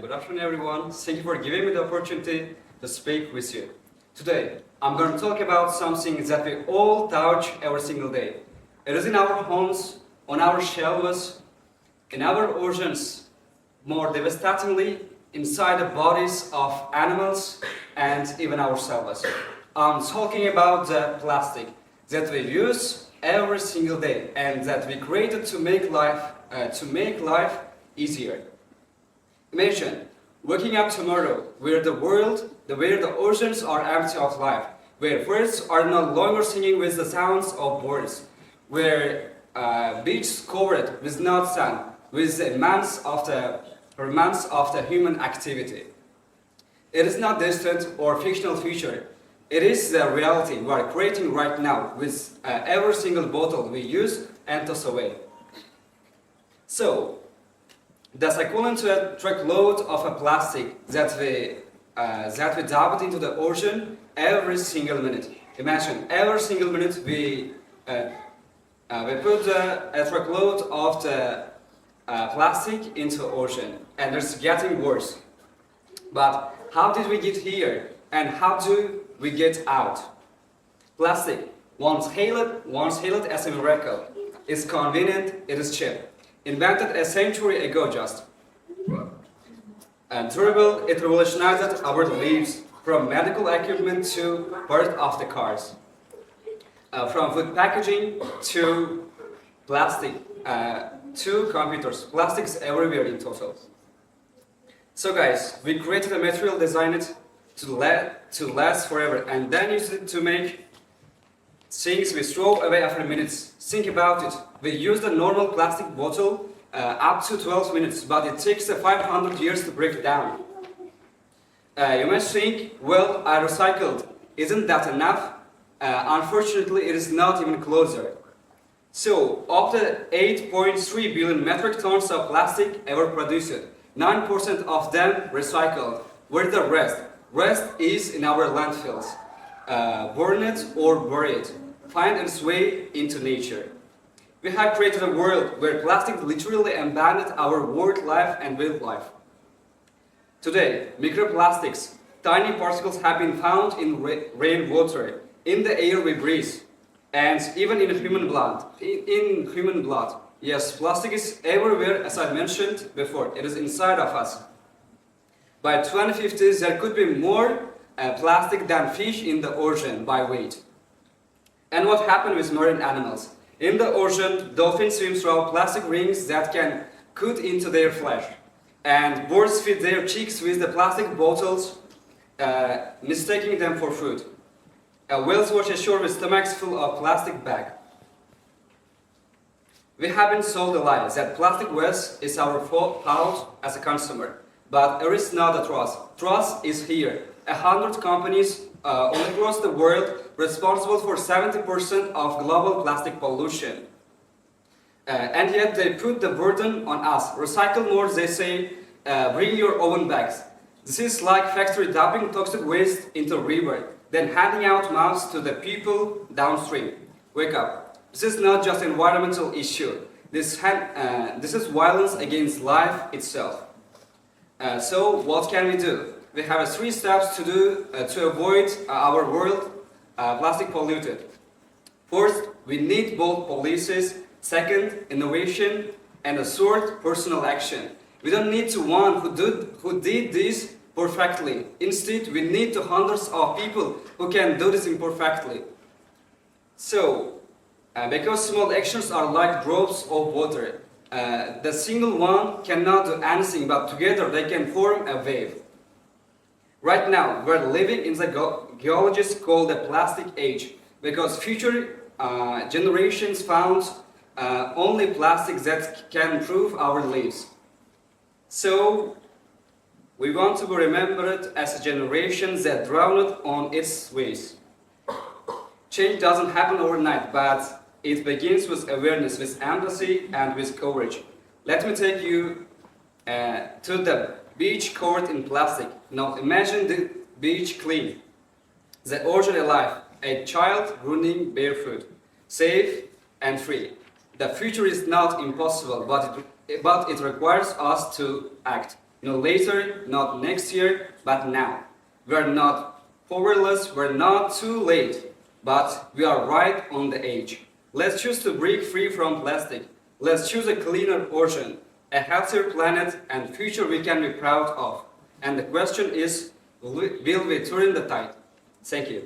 good afternoon everyone. Thank you for giving me the opportunity to speak with you. Today, I'm going to talk about something that we all touch every single day. It is in our homes, on our shelves, in our oceans, more devastatingly, inside the bodies of animals and even ourselves. I'm talking about the plastic that we use every single day and that we created to make life easier. Imagine waking up tomorrow where the oceans are empty of life, where birds are no longer singing with the sounds of birds, where beaches covered with no sun, with months of the human activity. It is not distant or fictional future. It is the reality we are creating right now with every single bottle we use and toss away. So, that's equivalent to a truckload of a plastic that we dump into the ocean every single minute. Imagine every single minute we put a truckload of the plastic into the ocean, and it's getting worse. But how did we get here, and how do we get out? Plastic, once hailed as a miracle, is convenient, it is cheap. Invented a century ago just. And durable, it revolutionized our lives, from medical equipment to part of the cars. From food packaging to plastic, to computers. Plastics everywhere in total. So guys, we created a material designed to last forever, and then used it to make things we throw away after minutes. Think about it. We use the normal plastic bottle up to 12 minutes, but it takes 500 years to break down. You must think, well, I recycled. Isn't that enough? Unfortunately, it is not even closer. So, of the 8.3 billion metric tons of plastic ever produced, 9% of them recycled. Where's the rest? Rest is in our landfills. Burned or buried, find its way into nature. We have created a world where plastic literally abandoned our world life and wildlife. Today, microplastics, tiny particles have been found in rainwater, in the air we breathe, and even in human blood. Yes, plastic is everywhere, as I mentioned before. It is inside of us. By 2050, there could be more plastic than fish in the ocean by weight. And what happened with marine animals? In the ocean, dolphins swim through plastic rings that can cut into their flesh. And birds feed their chicks with the plastic bottles, mistaking them for food. Whales wash ashore with stomachs full of plastic bags. We have been sold a lie that plastic waste is our fault as a consumer. But it is not a trust. Trust is here. 100 companies all across the world responsible for 70% of global plastic pollution. And yet they put the burden on us. Recycle more, they say, bring your own bags. This is like factory dumping toxic waste into a river, then handing out mouths to the people downstream. Wake up. This is not just an environmental issue. This is violence against life itself. So what can we do? We have 3 steps to do to avoid our world plastic polluted. First, we need bold policies. Second, innovation. And a third, personal action. We don't need to one who did this perfectly. Instead, we need hundreds of people who can do this imperfectly. So, because small actions are like drops of water, the single one cannot do anything, but together they can form a wave. Right now, we're living in the geologists call the plastic age, because future generations found only plastics that can improve our lives. So, we want to be remembered as a generation that drowned on its ways. Change doesn't happen overnight, but it begins with awareness, with empathy, and with courage. Let me take you to the beach covered in plastic. Now imagine the beach clean, the ocean alive, a child running barefoot, safe and free. The future is not impossible, but it requires us to act. No later, not next year, but now. We are not powerless, we're not too late, but we are right on the edge. Let's choose to break free from plastic. Let's choose a cleaner ocean, a healthier planet, and future we can be proud of. And the question is, will we turn the tide? Thank you.